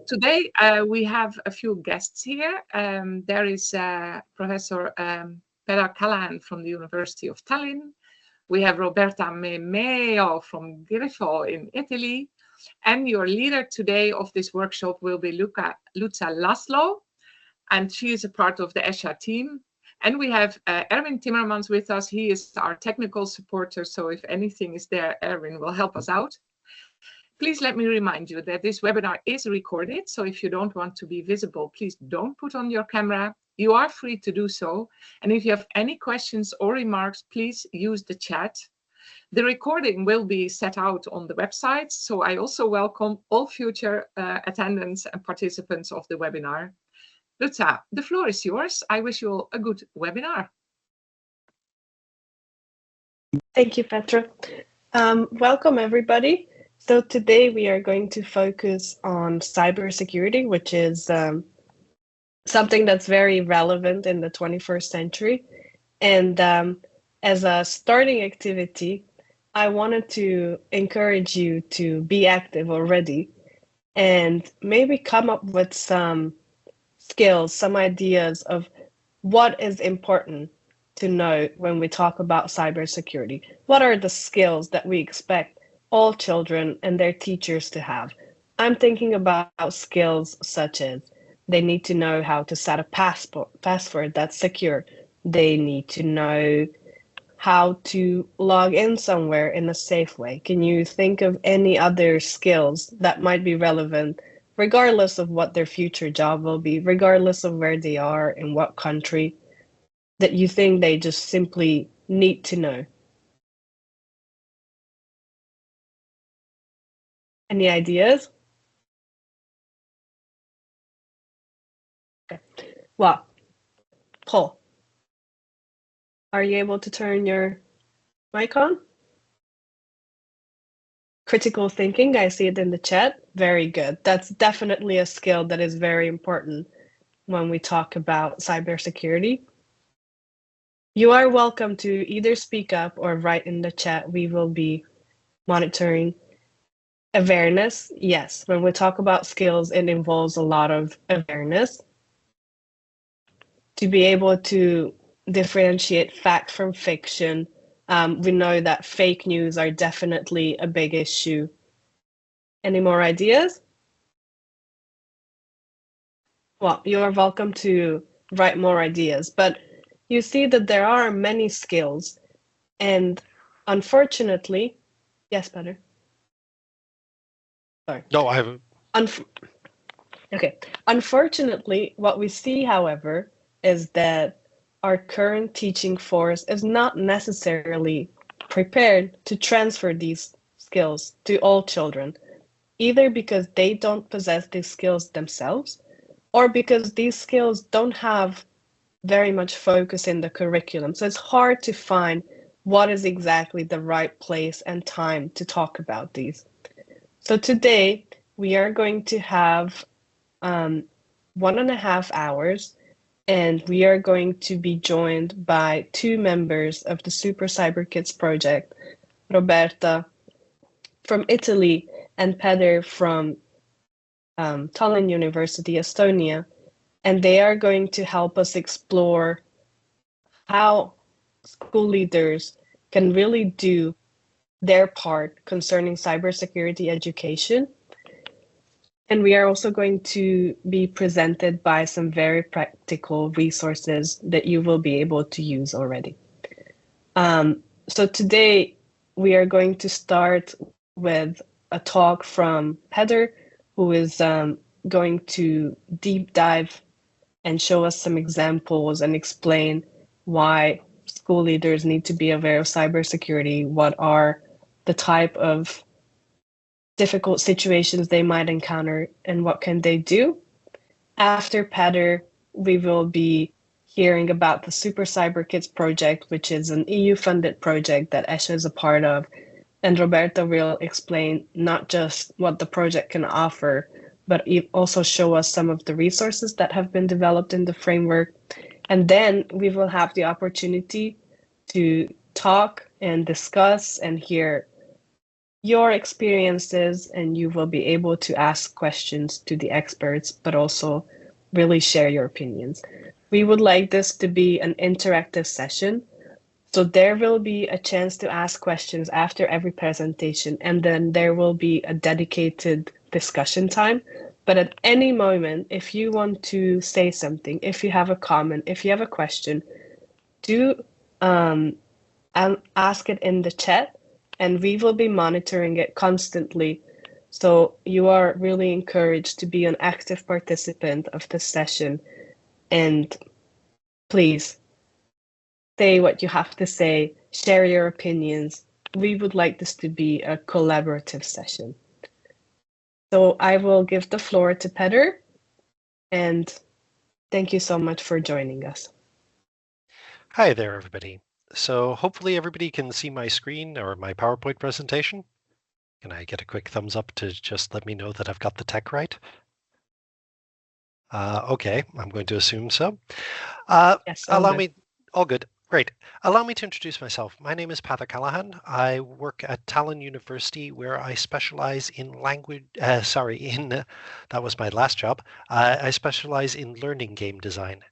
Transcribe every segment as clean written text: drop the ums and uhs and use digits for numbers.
Today we have a few guests here. There is Professor Peadar Callaghan from the University of Tallinn. We have Roberta Memeo from Grifo in Italy. And your leader today of this workshop will be Luca Laszlo, and she is a part of the ESHA team. And we have Erwin Timmermans with us. He is our technical supporter, so if anything is there, Erwin will help us out. Please let me remind you that this webinar is recorded, so if you don't want to be visible, please don't put on your camera. You are free to do so. And if you have any questions or remarks, please use the chat. The recording will be set out on the website, so I also welcome all future attendants and participants of the webinar. Luca, the floor is yours. I wish you all a good webinar. Thank you, Petra. Welcome, everybody. So today we are going to focus on cybersecurity, which is something that's very relevant in the 21st century. And as a starting activity, I wanted to encourage you to be active already and maybe come up with some skills, some ideas of what is important to know when we talk about cybersecurity. What are the skills that we expect all children and their teachers to have? I'm thinking about skills such as they need to know how to set a password that's secure. They need to know how to log in somewhere in a safe way. Can you think of any other skills that might be relevant, regardless of what their future job will be, regardless of where they are, in what country, that you think they just simply need to know? Any ideas? Okay. Well, Paul, are you able to turn your mic on? Critical thinking, I see it in the chat. Very good. That's definitely a skill that is very important when we talk about cybersecurity. You are welcome to either speak up or write in the chat. We will be monitoring. Awareness, yes. When we talk about skills, it involves a lot of awareness. To be able to differentiate fact from fiction. We know that fake news are definitely a big issue. Any more ideas? Well, you are welcome to write more ideas, but you see that there are many skills, and unfortunately, yes, Peter. Sorry. No, I haven't. Okay. Unfortunately, what we see, however, is that our current teaching force is not necessarily prepared to transfer these skills to all children, either because they don't possess these skills themselves, or because these skills don't have very much focus in the curriculum. So it's hard to find what is exactly the right place and time to talk about these. So today we are going to have 1.5 hours, and we are going to be joined by 2 members of the SuperCyberKids Project, Roberta from Italy and Petra from Tallinn University, Estonia. And they are going to help us explore how school leaders can really do their part concerning cybersecurity education. And we are also going to be presented by some very practical resources that you will be able to use already. So today we are going to start with a talk from Petra, who is going to deep dive and show us some examples and explain why school leaders need to be aware of cybersecurity, what are the type of difficult situations they might encounter, and what can they do. After Petra, we will be hearing about the SuperCyberKids Project, which is an EU-funded project that ESHA is a part of. And Roberta will explain not just what the project can offer, but also show us some of the resources that have been developed in the framework. And then we will have the opportunity to talk and discuss and hear your experiences, and you will be able to ask questions to the experts, but also really share your opinions. We would like this to be an interactive session. So there will be a chance to ask questions after every presentation, and then there will be a dedicated discussion time. But at any moment, if you want to say something, if you have a comment, if you have a question, do ask it in the chat, and we will be monitoring it constantly. So you are really encouraged to be an active participant of the session. And please say what you have to say, share your opinions. We would like this to be a collaborative session. So I will give the floor to Petra, and thank you so much for joining us. Hi there, everybody. So hopefully everybody can see my screen or my PowerPoint presentation. Can I get a quick thumbs up to just let me know that I've got the tech right? Okay, I'm going to assume so. Yes, allow me, all good. Great. Allow me to introduce myself. My name is Peadar Callaghan. I work at Tallinn University, where I specialize in that was my last job. I specialize in learning game design.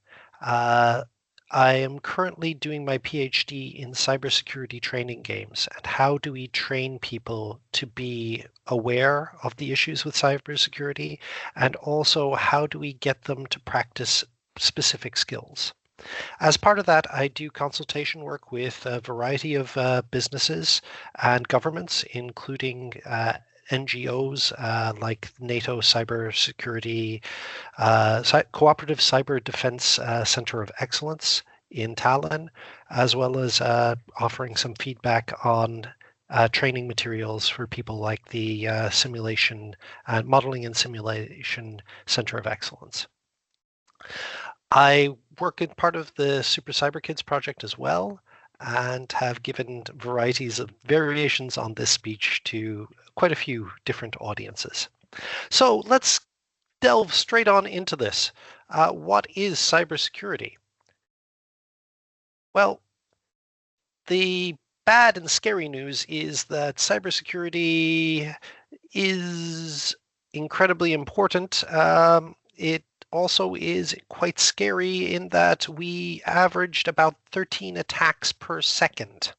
I am currently doing my PhD in cybersecurity training games, and how do we train people to be aware of the issues with cybersecurity, and also how do we get them to practice specific skills. As part of that, I do consultation work with a variety of businesses and governments, including NGOs like NATO Cybersecurity, Cooperative Cyber Defense Center of Excellence in Tallinn, as well as offering some feedback on training materials for people like the Simulation and Modeling and Simulation Center of Excellence. I work in part of the SuperCyberKids Project as well, and have given varieties of variations on this speech to quite a few different audiences. So let's delve straight on into this. What is cybersecurity? Well, the bad and scary news is that cybersecurity is incredibly important. It also is quite scary in that we averaged about 13 attacks per second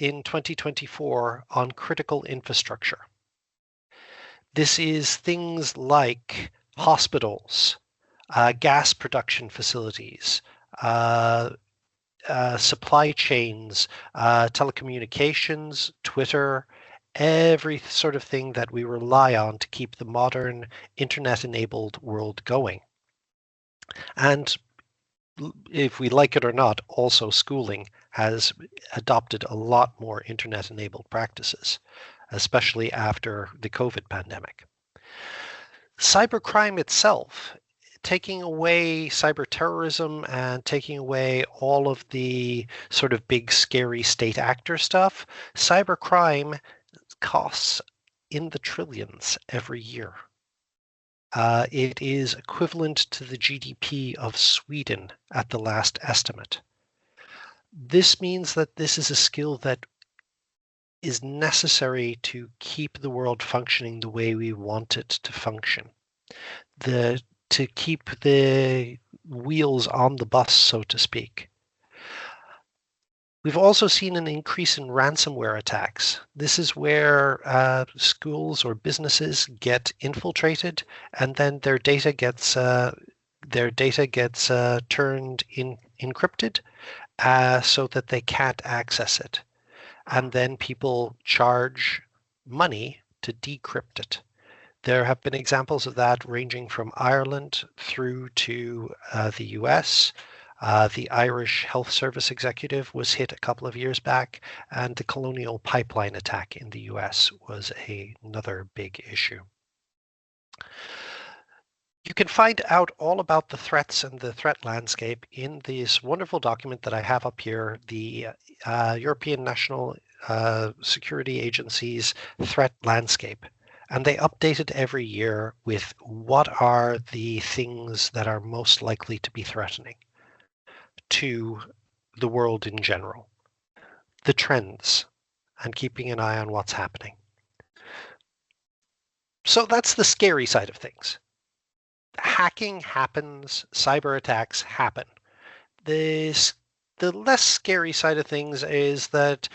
in 2024 on critical infrastructure. This is things like hospitals, gas production facilities, supply chains, telecommunications, Twitter, every sort of thing that we rely on to keep the modern internet-enabled world going. And if we like it or not, also schooling has adopted a lot more internet-enabled practices, especially after the COVID pandemic. Cybercrime itself, taking away cyber terrorism and taking away all of the sort of big scary state actor stuff, cybercrime costs in the trillions every year. It is equivalent to the GDP of Sweden at the last estimate. This means that this is a skill that is necessary to keep the world functioning the way we want it to function. To keep the wheels on the bus, so to speak. We've also seen an increase in ransomware attacks. This is where schools or businesses get infiltrated, and then their data gets turned encrypted so that they can't access it. And then people charge money to decrypt it. There have been examples of that ranging from Ireland through to the US. The Irish Health Service executive was hit a couple of years back, and the Colonial Pipeline attack in the US was another big issue. You can find out all about the threats and the threat landscape in this wonderful document that I have up here, the European National Security Agency's threat landscape. And they update it every year with what are the things that are most likely to be threatening to the world in general, the trends, and keeping an eye on what's happening. So that's the scary side of things. Hacking happens, cyber attacks happen. The less scary side of things is that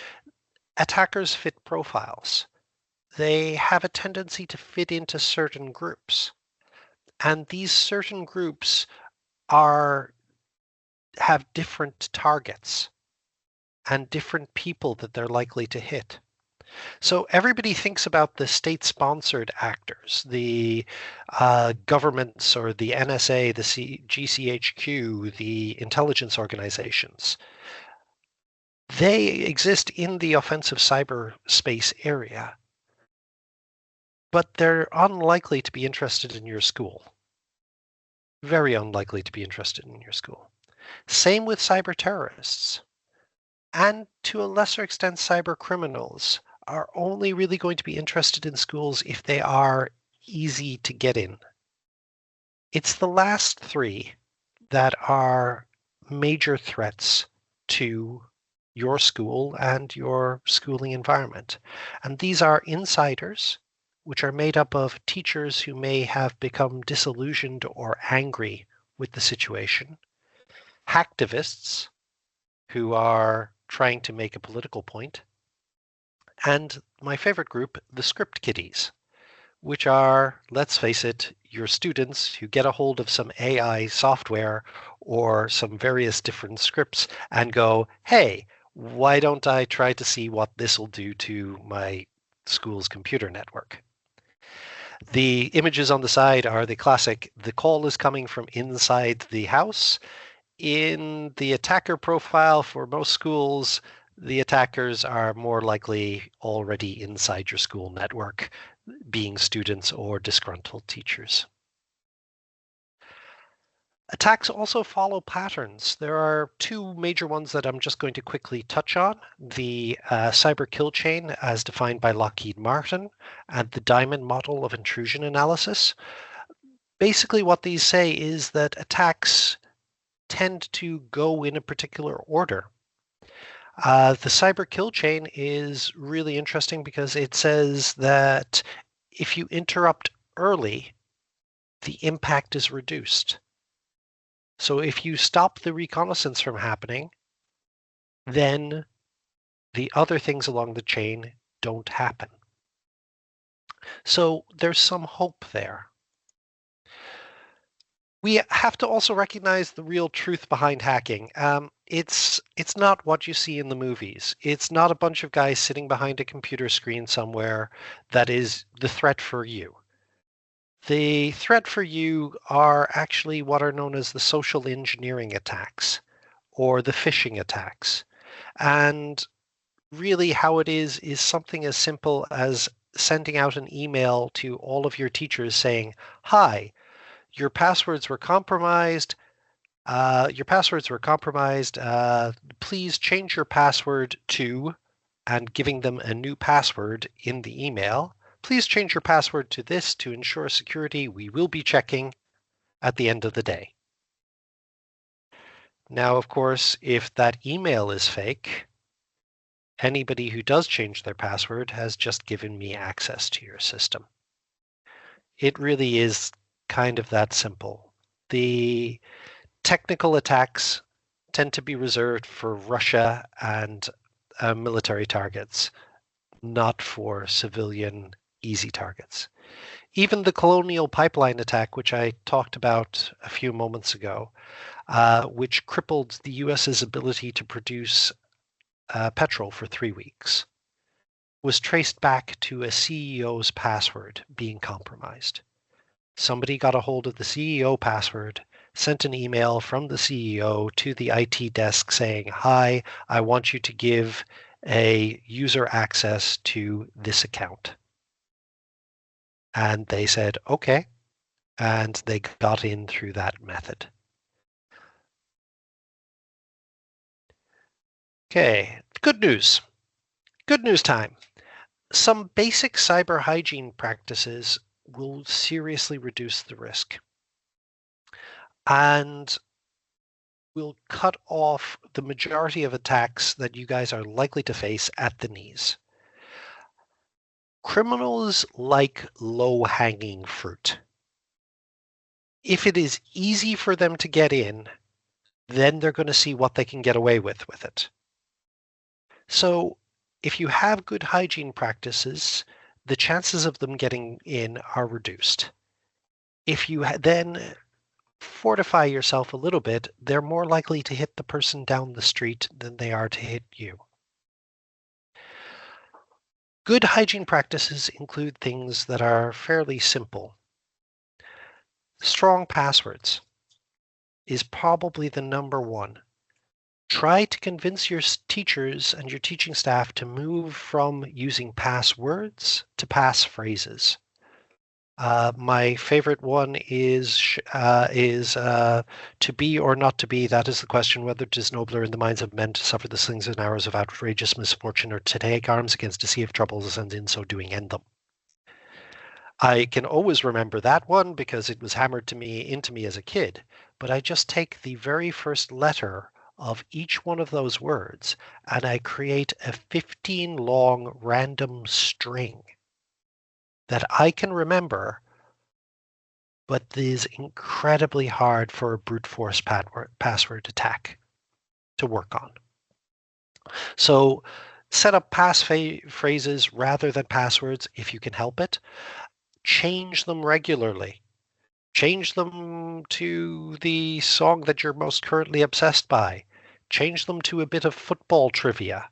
attackers fit profiles. They have a tendency to fit into certain groups. And these certain groups have different targets and different people that they're likely to hit. So everybody thinks about the state-sponsored actors, the governments or the NSA, the GCHQ, the intelligence organizations. They exist in the offensive cyberspace area, but they're unlikely to be interested in your school. Very unlikely to be interested in your school. Same with cyber terrorists. And to a lesser extent, cyber criminals are only really going to be interested in schools if they are easy to get in. It's the last three that are major threats to your school and your schooling environment. And these are insiders, which are made up of teachers who may have become disillusioned or angry with the situation, hacktivists who are trying to make a political point, and my favorite group, the script kiddies, which are, let's face it, your students who get a hold of some AI software or some various different scripts and go, hey, why don't I try to see what this will do to my school's computer network? The images on the side are the classic, the call is coming from inside the house. In the attacker profile for most schools, the attackers are more likely already inside your school network, being students or disgruntled teachers. Attacks also follow patterns. There are two major ones that I'm just going to quickly touch on. The cyber kill chain as defined by Lockheed Martin and the diamond model of intrusion analysis. Basically what these say is that attacks tend to go in a particular order. The cyber kill chain is really interesting because it says that if you interrupt early, the impact is reduced. So if you stop the reconnaissance from happening, then the other things along the chain don't happen. So there's some hope there. We have to also recognize the real truth behind hacking. It's not what you see in the movies. It's not a bunch of guys sitting behind a computer screen somewhere that is the threat for you. The threat for you are actually what are known as the social engineering attacks or the phishing attacks. And really how it is something as simple as sending out an email to all of your teachers saying, hi, your passwords were compromised. Please change your password to, and giving them a new password in the email. Please change your password to this to ensure security. We will be checking at the end of the day. Now, of course, if that email is fake, anybody who does change their password has just given me access to your system. It really is kind of that simple. The technical attacks tend to be reserved for Russia and military targets, not for civilian easy targets. Even the Colonial Pipeline attack, which I talked about a few moments ago, which crippled the US's ability to produce petrol for 3 weeks, was traced back to a CEO's password being compromised. Somebody got a hold of the CEO password, sent an email from the CEO to the IT desk saying, hi, I want you to give a user access to this account. And they said, okay. And they got in through that method. Okay, good news. Good news time. Some basic cyber hygiene practices will seriously reduce the risk and will cut off the majority of attacks that you guys are likely to face at the knees. Criminals like low-hanging fruit. If it is easy for them to get in, then they're going to see what they can get away with it. So if you have good hygiene practices, the chances of them getting in are reduced. If you then fortify yourself a little bit, they're more likely to hit the person down the street than they are to hit you. Good hygiene practices include things that are fairly simple. Strong passwords is probably the number one. Try to convince your teachers and your teaching staff to move from using passwords to passphrases. My favorite one is to be or not to be. That is the question whether it is nobler in the minds of men to suffer the slings and arrows of outrageous misfortune or to take arms against deceived troubles and in so doing end them. I can always remember that one because it was hammered into me as a kid, but I just take the very first letter of each one of those words and I create a 15 long random string that I can remember, but is incredibly hard for a brute force password attack to work on. So set up phrases rather than passwords if you can help it. Change them regularly. Change them to the song that you're most currently obsessed by. Change them to a bit of football trivia.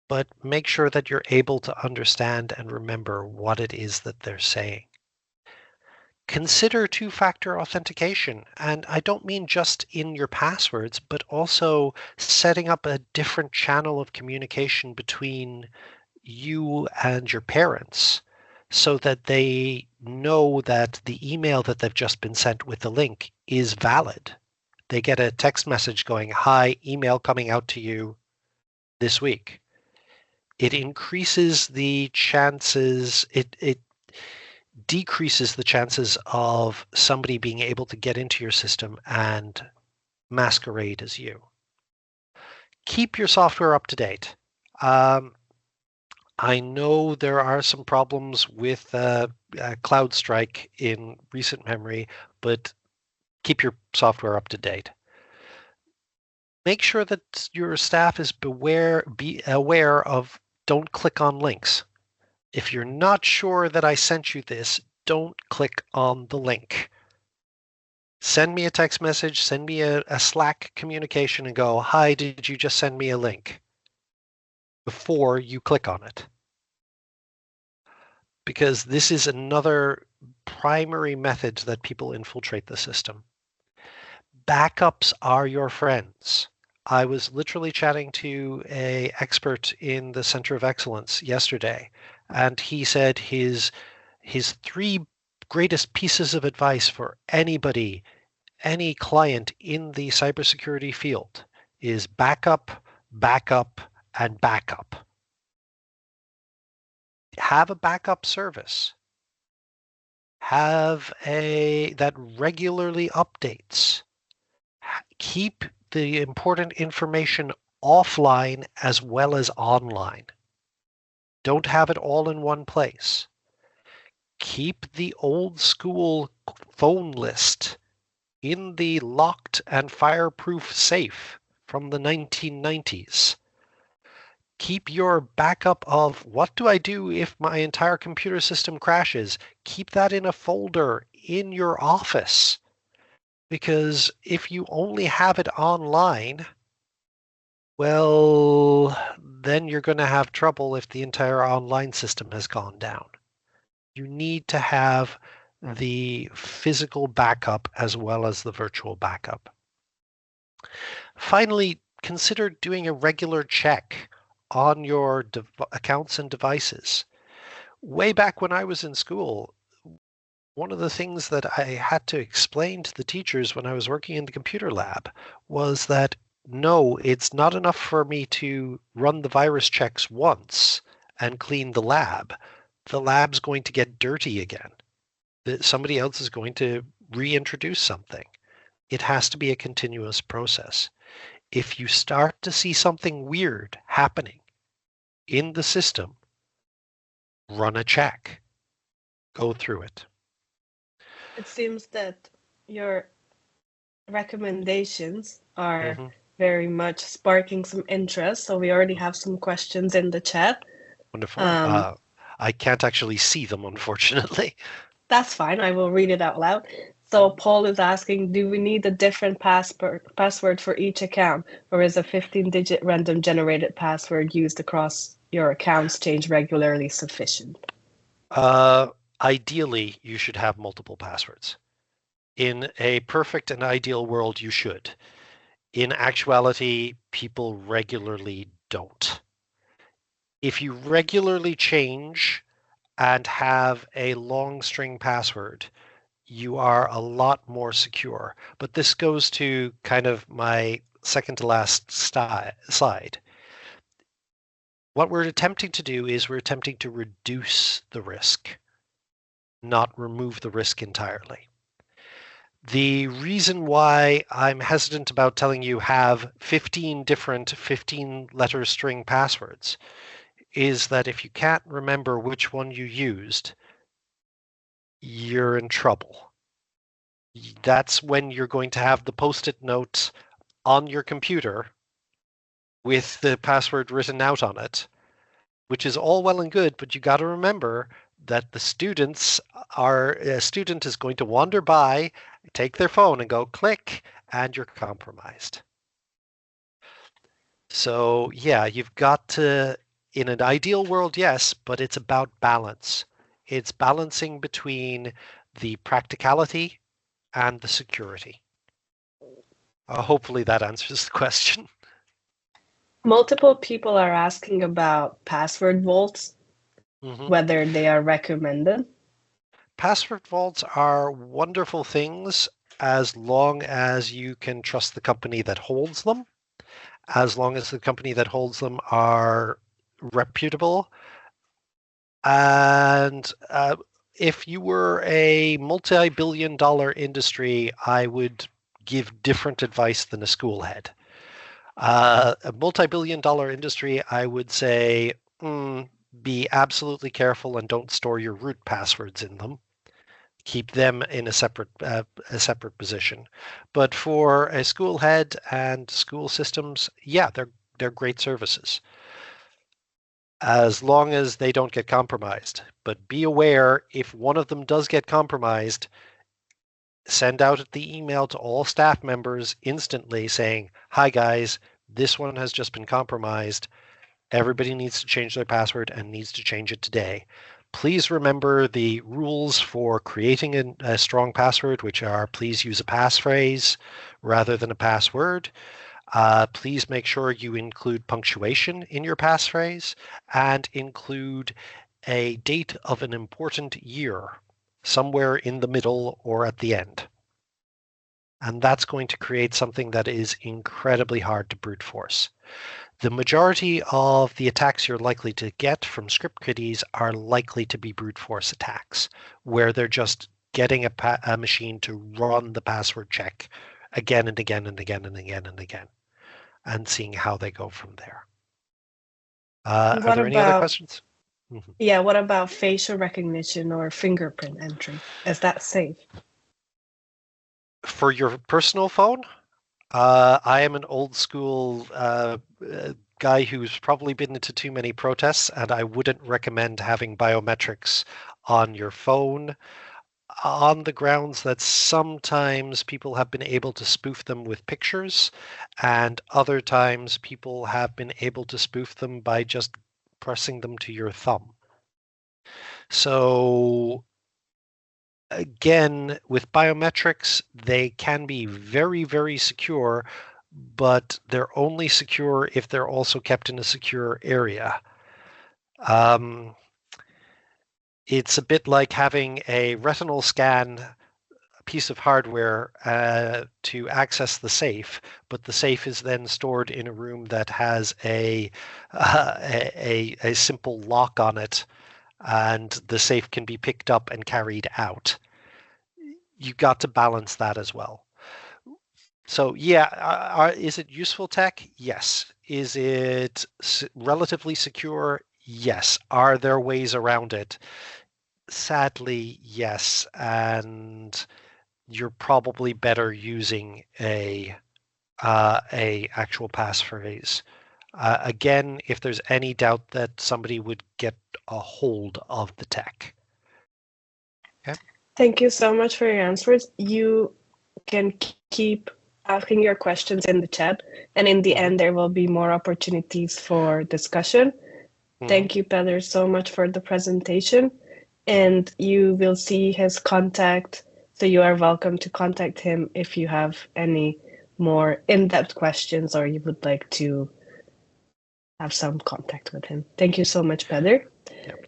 But make sure that you're able to understand and remember what it is that they're saying. Consider two-factor authentication, and I don't mean just in your passwords, but also setting up a different channel of communication between you and your parents so that they know that the email that they've just been sent with the link is valid. They get a text message going, "Hi, email coming out to you this week." It increases the chances, it decreases the chances of somebody being able to get into your system and masquerade as you. Keep your software up to date. I know there are some problems with CloudStrike in recent memory, but keep your software up to date. Make sure that your staff is be aware of don't click on links. If you're not sure that I sent you this, don't click on the link. Send me a text message, send me a Slack communication and go, "Hi, did you just send me a link?" before you click on it. Because this is another primary method that people infiltrate the system. Backups are your friends. I was literally chatting to an expert in the Center of Excellence yesterday, and he said his 3 greatest pieces of advice for anybody, any client in the cybersecurity field is backup, backup, and backup. Have a backup service. Have that regularly updates. Keep the important information offline as well as online. Don't have it all in one place. Keep the old school phone list in the locked and fireproof safe from the 1990s. Keep your backup of what do I do if my entire computer system crashes? Keep that in a folder in your office. Because if you only have it online, well, then you're going to have trouble if the entire online system has gone down. You need to have the physical backup as well as the virtual backup. Finally, consider doing a regular check on your accounts and devices. Way back when I was in school, one of the things that I had to explain to the teachers when I was working in the computer lab was that no, it's not enough for me to run the virus checks once and clean the lab. The lab's going to get dirty again. Somebody else is going to reintroduce something. It has to be a continuous process. If you start to see something weird happening in the system, run a check, go through it. It seems that your recommendations are Mhm. very much sparking some interest. So we already have some questions in the chat. Wonderful. Um, I can't actually see them, unfortunately. That's fine. I will read it out loud. So Paul is asking, do we need a different password for each account, or is a 15-digit random generated password used across your accounts change regularly sufficient? Ideally, you should have multiple passwords. In a perfect and ideal world, you should. In actuality, people regularly don't. If you regularly change and have a long string password, you are a lot more secure. But this goes to kind of my second to last slide. What we're attempting to do is we're attempting to reduce the risk, not remove the risk entirely. The reason why I'm hesitant about telling you have 15 different 15-letter string passwords is that if you can't remember which one you used, you're in trouble. That's when you're going to have the post-it notes on your computer with the password written out on it, which is all well and good, but you got to remember that a student is going to wander by, take their phone and go click, and you're compromised. So yeah, you've got to, in an ideal world, yes, but it's about balance. It's balancing between the practicality and the security. Hopefully that answers the question. Multiple people are asking about password vaults, whether they are recommended. Password vaults are wonderful things as long as you can trust the company that holds them, as long as the company that holds them are reputable. And if you were a multi-billion-dollar industry, I would give different advice than a school head. A multi-billion-dollar industry, I would say, be absolutely careful and don't store your root passwords in them. Keep them in a separate position. But for a school head and school systems, yeah, they're great services as long as they don't get compromised. But be aware, if one of them does get compromised, send out the email to all staff members instantly saying, hi guys, this one has just been compromised. Everybody needs to change their password and needs to change it today. Please remember the rules for creating a strong password, which are please use a passphrase rather than a password. Please make sure you include punctuation in your passphrase and include a date of an important year somewhere in the middle or at the end. And that's going to create something that is incredibly hard to brute force. The majority of the attacks you're likely to get from script kiddies are likely to be brute force attacks, where they're just getting a machine to run the password check again and again and again and again and again, and seeing how they go from there. Are there any other questions? Yeah, what about facial recognition or fingerprint entry? Is that safe? For your personal phone? I am an old school guy who's probably been into too many protests, and I wouldn't recommend having biometrics on your phone on the grounds that sometimes people have been able to spoof them with pictures, and other times people have been able to spoof them by just pressing them to your thumb. So again, with biometrics, they can be very, very secure, but they're only secure if they're also kept in a secure area. It's a bit like having a retinal scan piece of hardware to access the safe, but the safe is then stored in a room that has a simple lock on it, and the safe can be picked up and carried out. You got to balance that as well. So yeah, is it useful tech? Yes. Is it relatively secure? Yes. Are there ways around it? Sadly, yes. And you're probably better using a actual passphrase. Again, if there's any doubt that somebody would get a hold of the tech. Okay. Thank you so much for your answers. You can keep asking your questions in the chat, and in the end, there will be more opportunities for discussion. Thank you, Peadar, so much for the presentation. And you will see his contact, so you are welcome to contact him if you have any more in-depth questions or you would like to have some contact with him. Thank you so much, Peadar. Yep.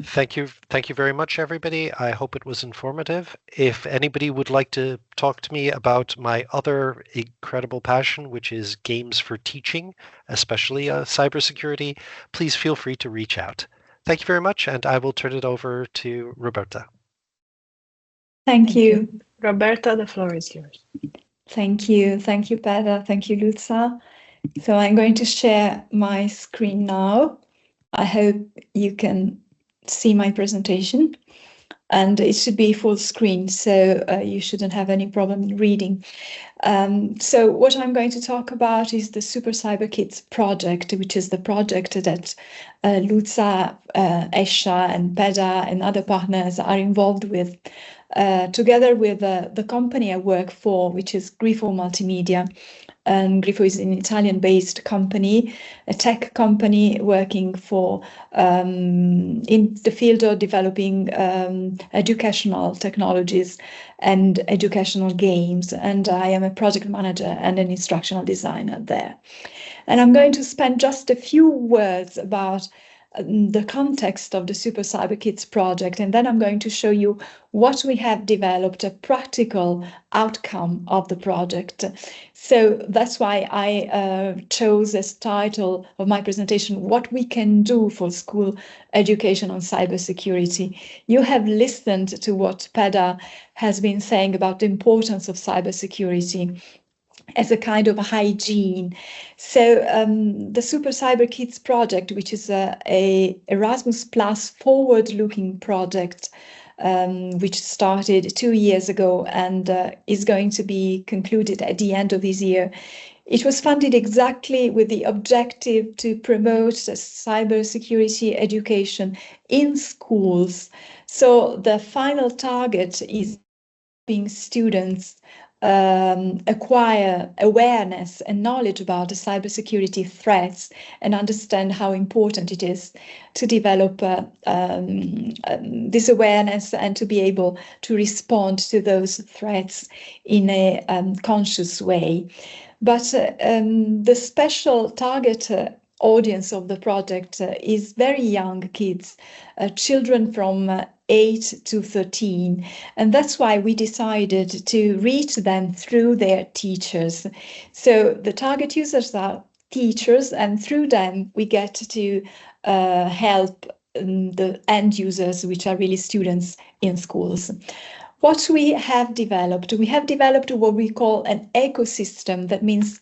Thank you very much, everybody. I hope it was informative. If anybody would like to talk to me about my other incredible passion, which is games for teaching, especially cybersecurity, please feel free to reach out. Thank you very much, and I will turn it over to Roberta. Thank you. Roberta, the floor is yours. Thank you, Petra. Thank you, Luca. So I'm going to share my screen now. I hope you can see my presentation, and it should be full screen, so you shouldn't have any problem in reading. So what I'm going to talk about is the SuperCyberKids Project, which is the project that Luca, ESHA, and Petra and other partners are involved with, together with the company I work for, which is Grifo Multimedia. And Grifo is an Italian-based company, a tech company working for in the field of developing educational technologies and educational games. And I am a project manager and an instructional designer there. And I'm going to spend just a few words about the context of the SuperCyberKids project, and then I'm going to show you what we have developed, a practical outcome of the project. So that's why I chose as title of my presentation, What We Can Do for School Education on Cybersecurity. You have listened to what Peadar has been saying about the importance of cybersecurity as a kind of hygiene. So the SuperCyberKids project, which is a Erasmus Plus forward-looking project, which started 2 years ago and is going to be concluded at the end of this year. It was funded exactly with the objective to promote cybersecurity education in schools. So the final target is helping students acquire awareness and knowledge about the cybersecurity threats and understand how important it is to develop this awareness and to be able to respond to those threats in a conscious way. But the special target audience of the project is very young kids, children from 8 to 13, and that's why we decided to reach them through their teachers. So the target users are teachers, and through them we get to help the end users, which are really students in schools. What we have developed what we call an ecosystem. That means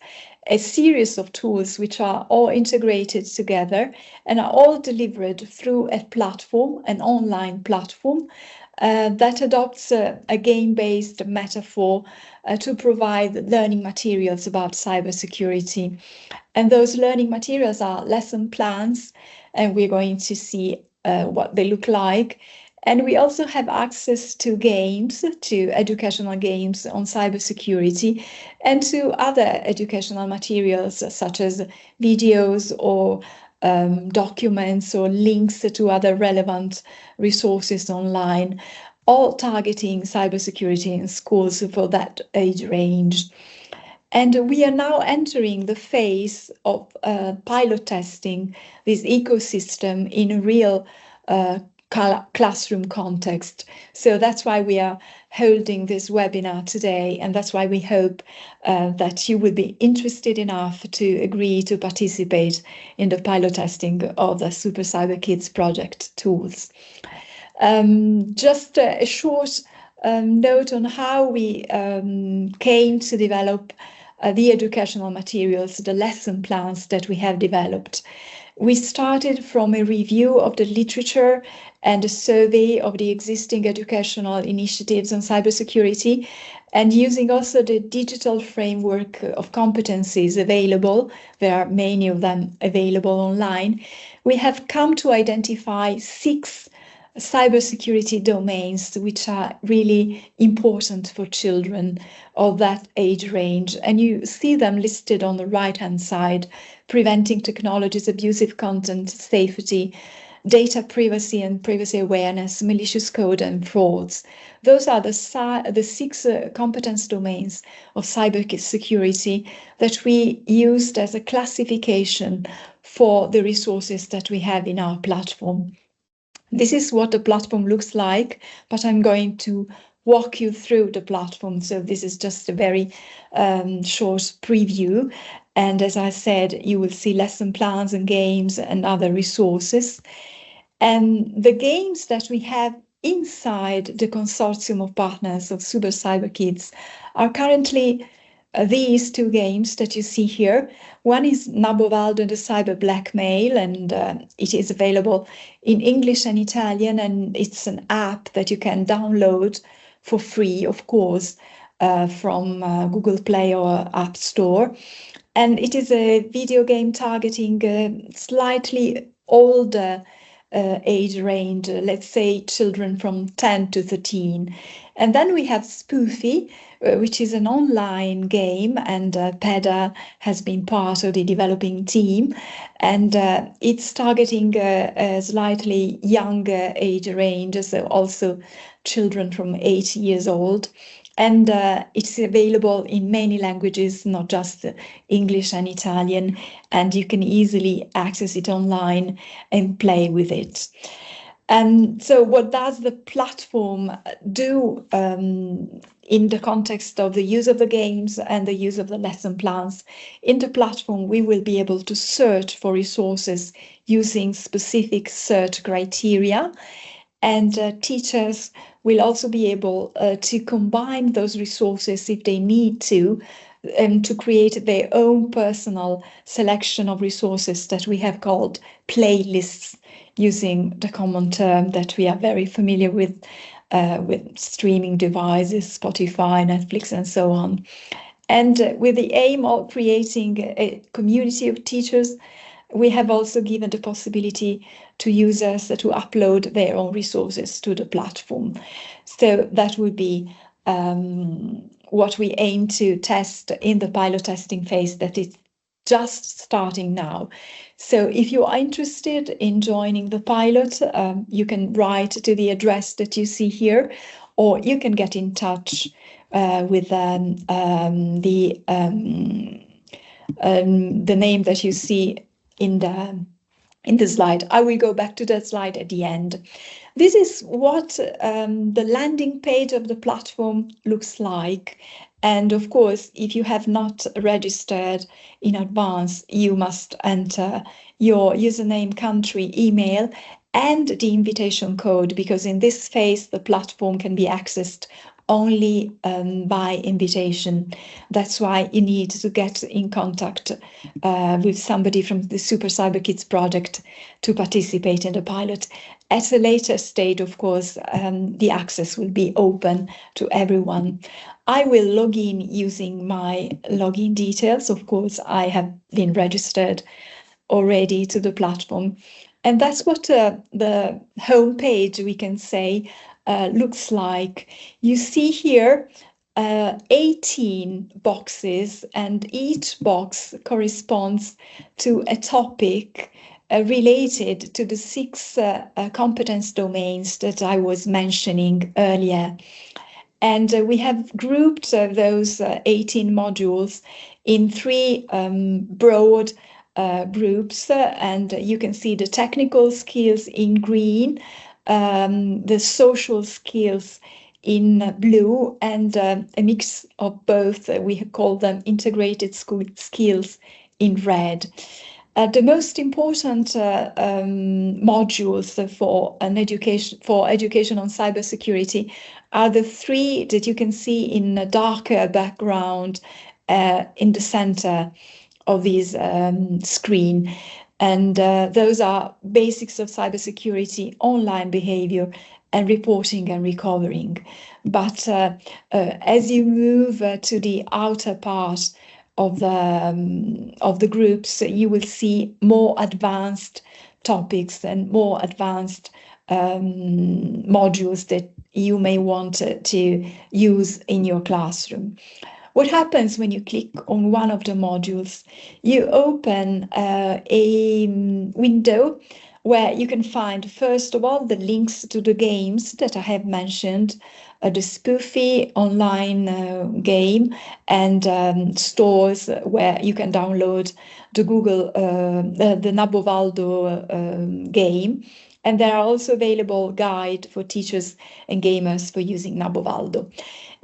a series of tools which are all integrated together and are all delivered through a platform, an online platform that adopts a game-based metaphor to provide learning materials about cybersecurity. And those learning materials are lesson plans, and we're going to see what they look like. And we also have access to games, to educational games on cybersecurity, and to other educational materials such as videos or documents or links to other relevant resources online, all targeting cybersecurity in schools for that age range. And we are now entering the phase of pilot testing this ecosystem in a real classroom context. So that's why we are holding this webinar today, and that's why we hope that you will be interested enough to agree to participate in the pilot testing of the SuperCyberKids project tools. Just a short note on how we came to develop the educational materials, the lesson plans that we have developed. We started from a review of the literature and a survey of the existing educational initiatives on cybersecurity, and using also the digital framework of competencies available. There are many of them available online. We have come to identify 6 cybersecurity domains which are really important for children of that age range. And you see them listed on the right-hand side: preventing technologies, abusive content, safety, data privacy and privacy awareness, malicious code, and frauds. Those are the 6 competence domains of cybersecurity that we used as a classification for the resources that we have in our platform. This is what the platform looks like, but I'm going to walk you through the platform. So this is just a very short preview. And as I said, you will see lesson plans and games and other resources. And the games that we have inside the consortium of partners of SuperCyberKids are currently these 2 games that you see here. One is Nabovaldo and the Cyber Blackmail, and it is available in English and Italian, and it's an app that you can download for free, of course, from Google Play or App Store. And it is a video game targeting slightly older age range, let's say children from 10 to 13. And then we have Spoofy, which is an online game, and Peadar has been part of the developing team, and it's targeting a slightly younger age range, so also children from 8 years old. And it's available in many languages, not just English and Italian, and you can easily access it online and play with it. And so what does the platform do in the context of the use of the games and the use of the lesson plans? In the platform, we will be able to search for resources using specific search criteria, and teachers will also be able to combine those resources if they need to create their own personal selection of resources that we have called playlists, using the common term that we are very familiar with streaming devices, Spotify, Netflix, and so on. And with the aim of creating a community of teachers, we have also given the possibility to users to upload their own resources to the platform. So that would be what we aim to test in the pilot testing phase that is just starting now. So if you are interested in joining the pilot, you can write to the address that you see here, or you can get in touch with the name that you see in the slide. I will go back to that slide at the end. This is what the landing page of the platform looks like. And of course, if you have not registered in advance, you must enter your username, country, email, and the invitation code, because in this phase, the platform can be accessed only by invitation. That's why you need to get in contact with somebody from the SuperCyberKids project to participate in the pilot. At a later stage, of course, the access will be open to everyone. I will log in using my login details. Of course, I have been registered already to the platform. And that's what the home page, we can say, looks like. You see here 18 boxes, and each box corresponds to a topic related to the 6 competence domains that I was mentioning earlier. And we have grouped those 18 modules in 3 broad groups, and you can see the technical skills in green, the social skills in blue, and a mix of both. We call them integrated skills in red. The most important modules for education on cybersecurity are the 3 that you can see in a darker background in the center of this screen. And those are basics of cybersecurity, online behavior, and reporting and recovering. But as you move to the outer part of the groups, you will see more advanced topics and more advanced modules that you may want to use in your classroom. What happens when you click on one of the modules? You open a window where you can find, first of all, the links to the games that I have mentioned, the Spoofy online game, and stores where you can download the the Nabovaldo game. And there are also available guide for teachers and gamers for using Nabovaldo.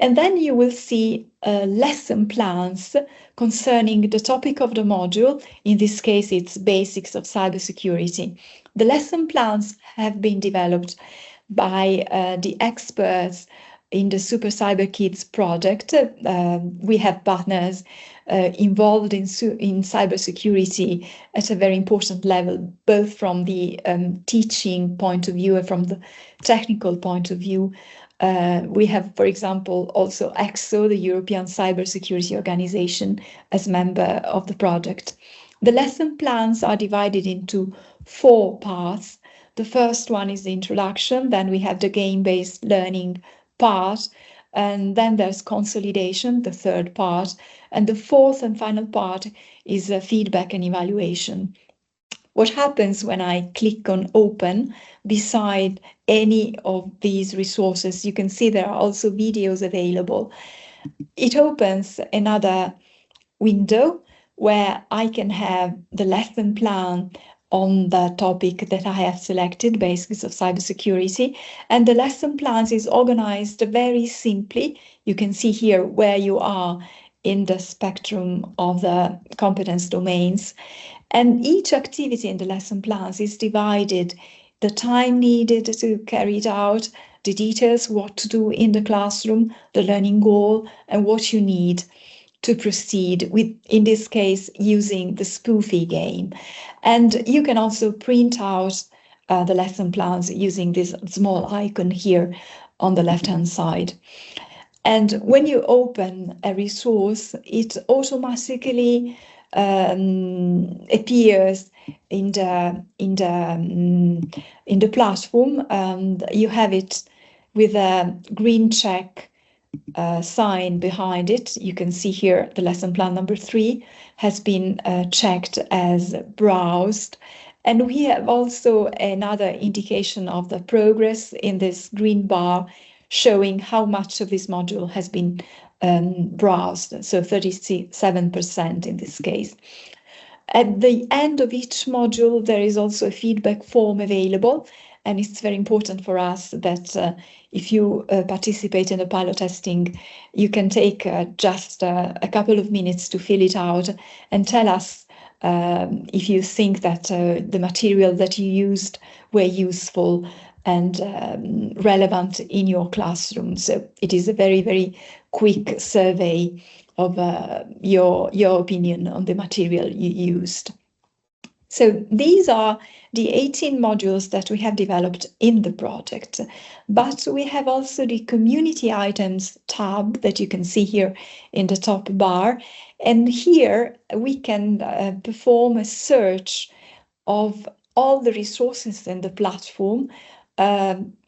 And then you will see lesson plans concerning the topic of the module. In this case, it's basics of cybersecurity. The lesson plans have been developed by the experts in the SuperCyberKids project. We have partners involved in cybersecurity at a very important level, both from the teaching point of view and from the technical point of view. We have, for example, also EXO, the European Cybersecurity Organization, as member of the project. The lesson plans are divided into 4 parts. The first one is the introduction, then we have the game-based learning part, and then there's consolidation, the 3rd part, and the 4th and final part is feedback and evaluation. What happens when I click on open beside any of these resources? You can see there are also videos available. It opens another window where I can have the lesson plan on the topic that I have selected, basics of cybersecurity. And the lesson plans is organized very simply. You can see here where you are in the spectrum of the competence domains. And each activity in the lesson plans is divided, the time needed to carry it out, the details, what to do in the classroom, the learning goal, and what you need to proceed with, in this case, using the Spoofy game. And you can also print out the lesson plans using this small icon here on the left-hand side. And when you open a resource, it automatically appears in the platform, and you have it with a green check sign behind it. You can see here the lesson plan number 3 has been checked as browsed. And we have also another indication of the progress in this green bar showing how much of this module has been browsed, so 37% in this case. At the end of each module, there is also a feedback form available, and it's very important for us that if you participate in the pilot testing, you can take just a couple of minutes to fill it out and tell us if you think that the material that you used were useful and relevant in your classroom. So it is a very, very quick survey of your opinion on the material you used. So these are the 18 modules that we have developed in the project. But we have also the community items tab that you can see here in the top bar. And here we can perform a search of all the resources in the platform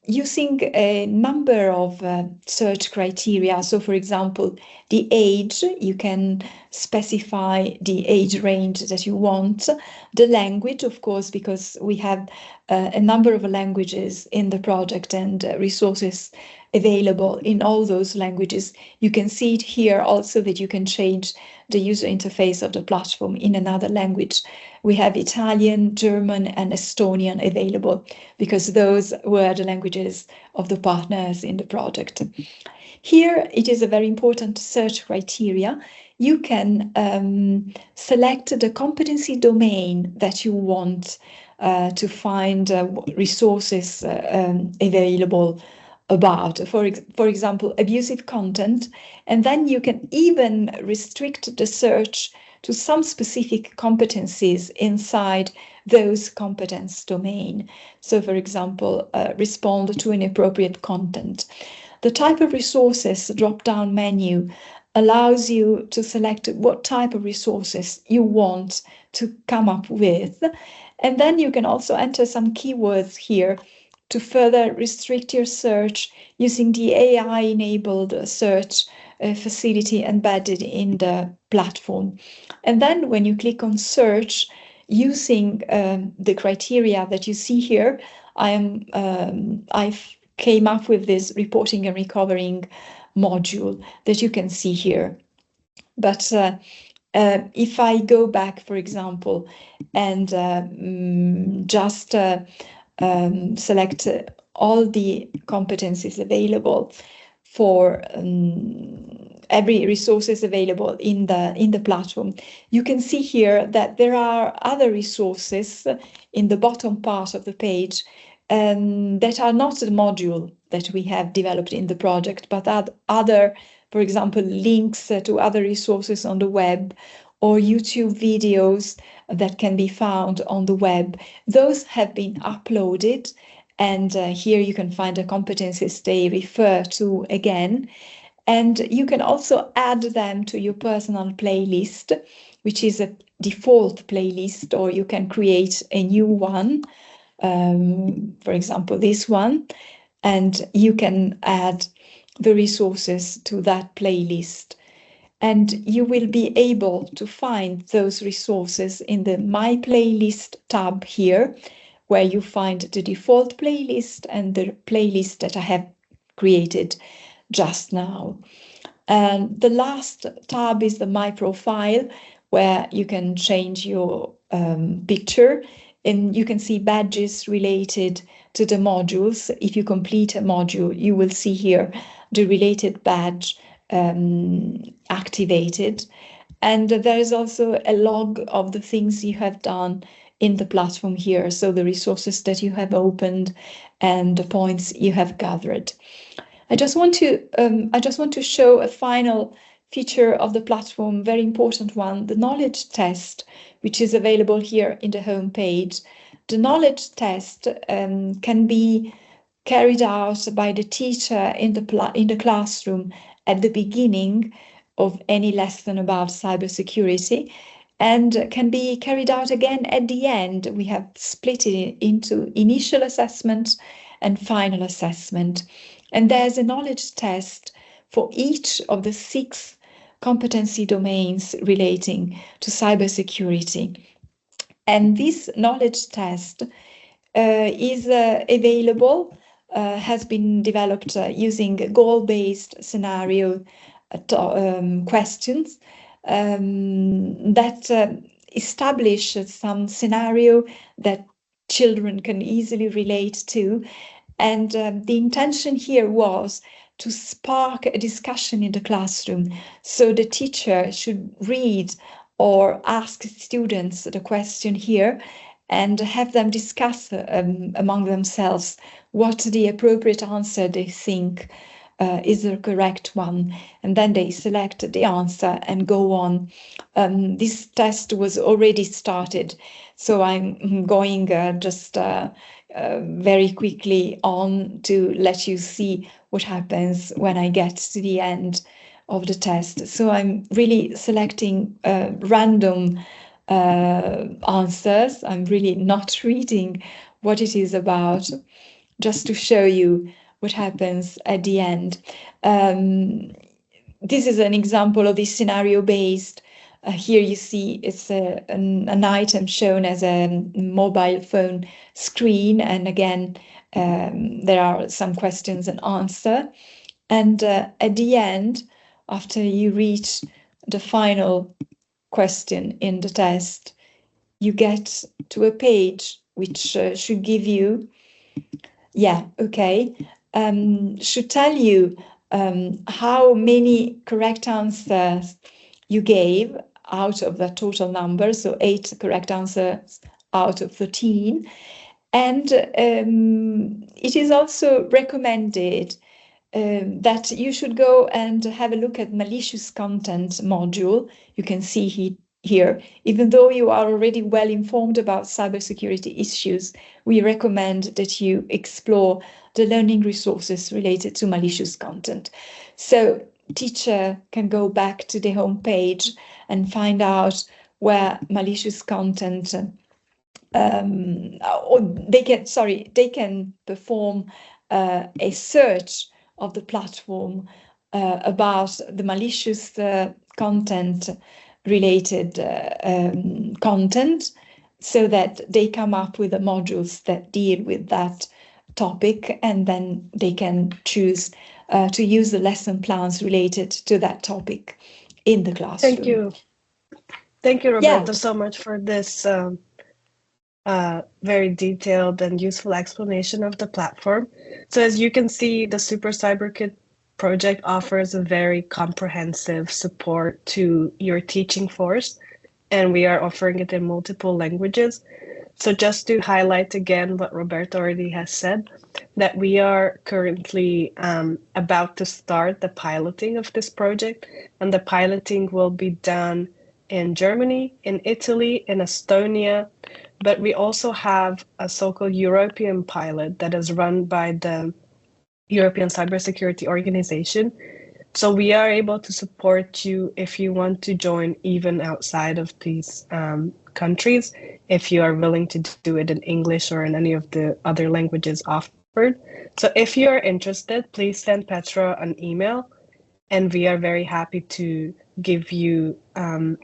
using a number of search criteria. So, for example, the age, you can specify the age range that you want. The language, of course, because we have a number of languages in the project and resources available in all those languages. You can see it here also that you can change the user interface of the platform in another language. We have Italian, German, and Estonian available because those were the languages of the partners in the project. Here, it is a very important search criteria. You can select the competency domain that you want to find resources available about, for example, abusive content, and then you can even restrict the search to some specific competencies inside those competence domain. So, for example, respond to inappropriate content. The type of resources drop-down menu allows you to select what type of resources you want to come up with. And then you can also enter some keywords here to further restrict your search using the AI-enabled search facility embedded in the platform. And then when you click on search, using the criteria that you see here, I've came up with this reporting and recovering module that you can see here. But if I go back, for example, and just select all the competencies available for every resources available in the platform, you can see here that there are other resources in the bottom part of the page that are not the module that we have developed in the project, but other, for example, links to other resources on the web or YouTube videos that can be found on the web. Those have been uploaded, and here you can find the competencies they refer to again. And you can also add them to your personal playlist, which is a default playlist, or you can create a new one, for example, this one, and you can add the resources to that playlist. And you will be able to find those resources in the My Playlist tab here, where you find the default playlist and the playlist that I have created just now. And the last tab is the My Profile, where you can change your picture, and you can see badges related to the modules. If you complete a module, you will see here the related badge activated. And there is also a log of the things you have done in the platform here, so the resources that you have opened and the points you have gathered. I just want to show a final feature of the platform, very important one, the knowledge test, which is available here in the home page. The knowledge test can be carried out by the teacher in the classroom at the beginning of any lesson about cybersecurity, and can be carried out again at the end. We have split it into initial assessment and final assessment. And there's a knowledge test for each of the 6 competency domains relating to cybersecurity. And this knowledge test is available, has been developed using goal-based scenario questions that establish some scenario that children can easily relate to. And the intention here was to spark a discussion in the classroom. So the teacher should read or ask students the question here and have them discuss among themselves what the appropriate answer they think is the correct one. And then they select the answer and go on. This test was already started, so I'm going just very quickly on to let you see what happens when I get to the end of the test. So I'm really selecting random answers. I'm really not reading what it is about, just to show you what happens at the end. This is an example of this scenario-based. Here you see it's an item shown as a mobile phone screen, and again there are some questions and answers. And at the end, after you reach the final question in the test, you get to a page which should give you, should tell you how many correct answers you gave out of the total number, so 8 correct answers out of 13, And it is also recommended that you should go and have a look at malicious content module. You can see here, even though you are already well informed about cybersecurity issues, we recommend that you explore the learning resources related to malicious content. So teacher can go back to the home page and find out where malicious content or they can perform a search of the platform about the malicious content related content, so that they come up with the modules that deal with that topic, and then they can choose to use the lesson plans related to that topic in the classroom. Thank you, Roberta, so much for this very detailed and useful explanation of the platform. So as you can see, the SuperCyberKids project offers a very comprehensive support to your teaching force, and we are offering it in multiple languages. So just to highlight again what Roberta already has said, that we are currently about to start the piloting of this project, and the piloting will be done in Germany, in Italy, in Estonia, but we also have a so-called European pilot that is run by the European Cybersecurity Organization. So we are able to support you if you want to join even outside of these countries, if you are willing to do it in English or in any of the other languages offered. So if you are interested, please send Petra an email, and we are very happy to give you an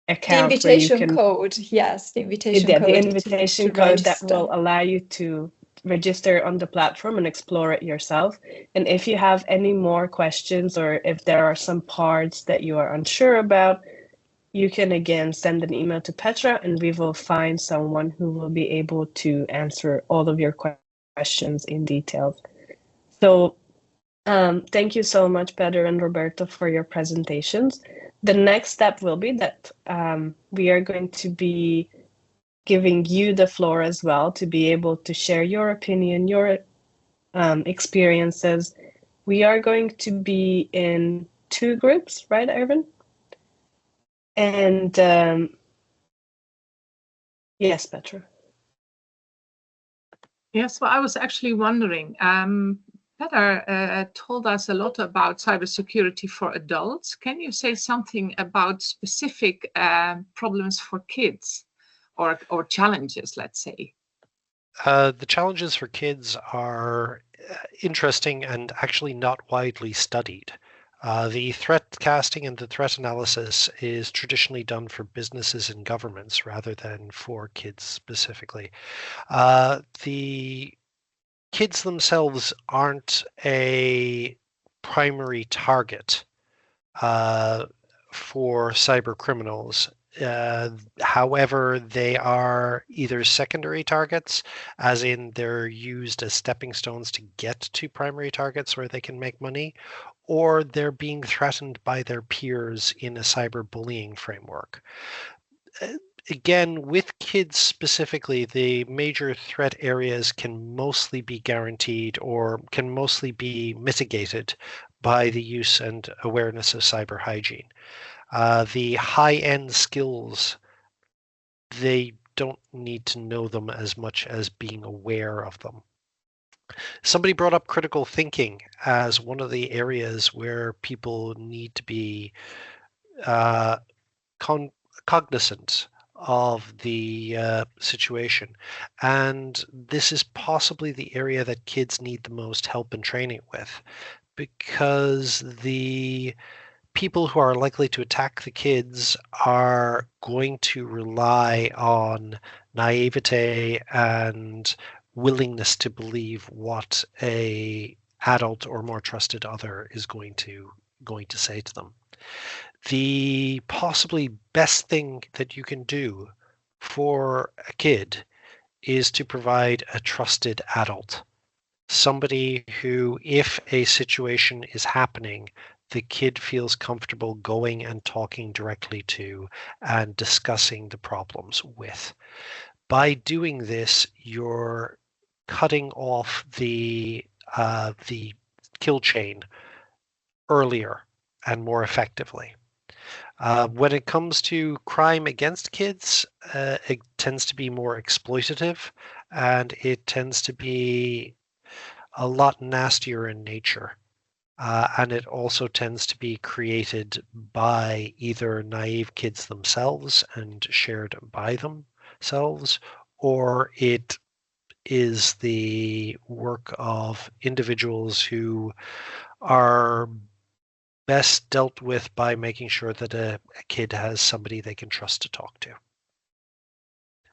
account. The invitation code, yes, the invitation code. The invitation code that will allow you to register on the platform and explore it yourself. And if you have any more questions, or if there are some parts that you are unsure about, you can again send an email to Petra, and we will find someone who will be able to answer all of your questions in detail. So thank you so much, Petra and Roberta, for your presentations. The next step will be that we are going to be giving you the floor as well to be able to share your opinion, your experiences. We are going to be in 2 groups, right, Irvin? And yes, Petra. Yes, well, I was actually wondering, Petra told us a lot about cybersecurity for adults. Can you say something about specific problems for kids, or challenges, let's say? The challenges for kids are interesting and actually not widely studied. The threat casting and the threat analysis is traditionally done for businesses and governments rather than for kids specifically. The kids themselves aren't a primary target for cyber criminals. However, they are either secondary targets, as in they're used as stepping stones to get to primary targets where they can make money, or they're being threatened by their peers in a cyberbullying framework. Again, with kids specifically, the major threat areas can mostly be guaranteed or can mostly be mitigated by the use and awareness of cyber hygiene. The high-end skills, they don't need to know them as much as being aware of them. Somebody brought up critical thinking as one of the areas where people need to be cognizant of the situation. And this is possibly the area that kids need the most help and training with, because the people who are likely to attack the kids are going to rely on naivete and willingness to believe what a adult or more trusted other is going to say to them. The possibly best thing that you can do for a kid is to provide a trusted adult, somebody who, if a situation is happening, the kid feels comfortable going and talking directly to and discussing the problems with. By doing this, you're cutting off the kill chain earlier and more effectively. When it comes to crime against kids, it tends to be more exploitative, and it tends to be a lot nastier in nature. And it also tends to be created by either naive kids themselves and shared by themselves, or it is the work of individuals who are best dealt with by making sure that a kid has somebody they can trust to talk to.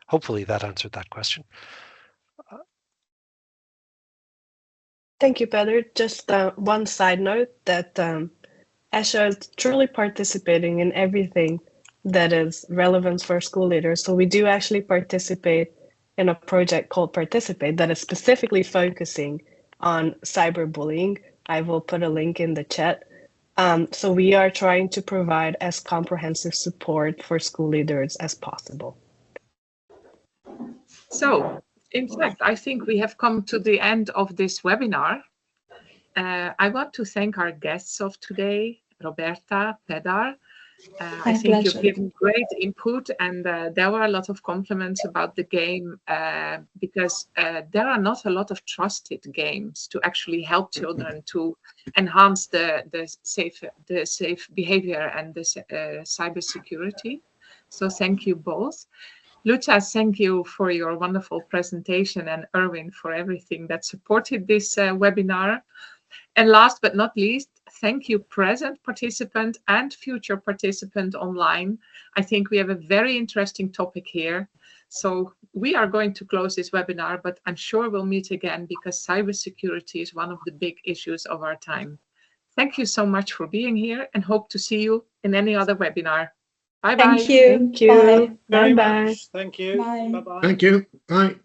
Hopefully that answered that question. Thank you, Peadar. Just one side note that ESHA is truly participating in everything that is relevant for school leaders. So we do actually participate in a project called Participate that is specifically focusing on cyberbullying. I will put a link in the chat. So we are trying to provide as comprehensive support for school leaders as possible. So, in fact, I think we have come to the end of this webinar. I want to thank our guests of today, Roberta, Peadar. I think you've given great input, and there were a lot of compliments about the game because there are not a lot of trusted games to actually help children to enhance the safe behavior and the cybersecurity. So thank you both. Luca, thank you for your wonderful presentation, and Erwin for everything that supported this webinar. And last but not least, thank you, present participant and future participant online. I think we have a very interesting topic here. So we are going to close this webinar, but I'm sure we'll meet again because cybersecurity is one of the big issues of our time. Thank you so much for being here, and hope to see you in any other webinar. Bye-bye. Thank you. Thank you. Bye. Bye-bye. Thank you. Bye. Bye-bye. Thank you. Bye.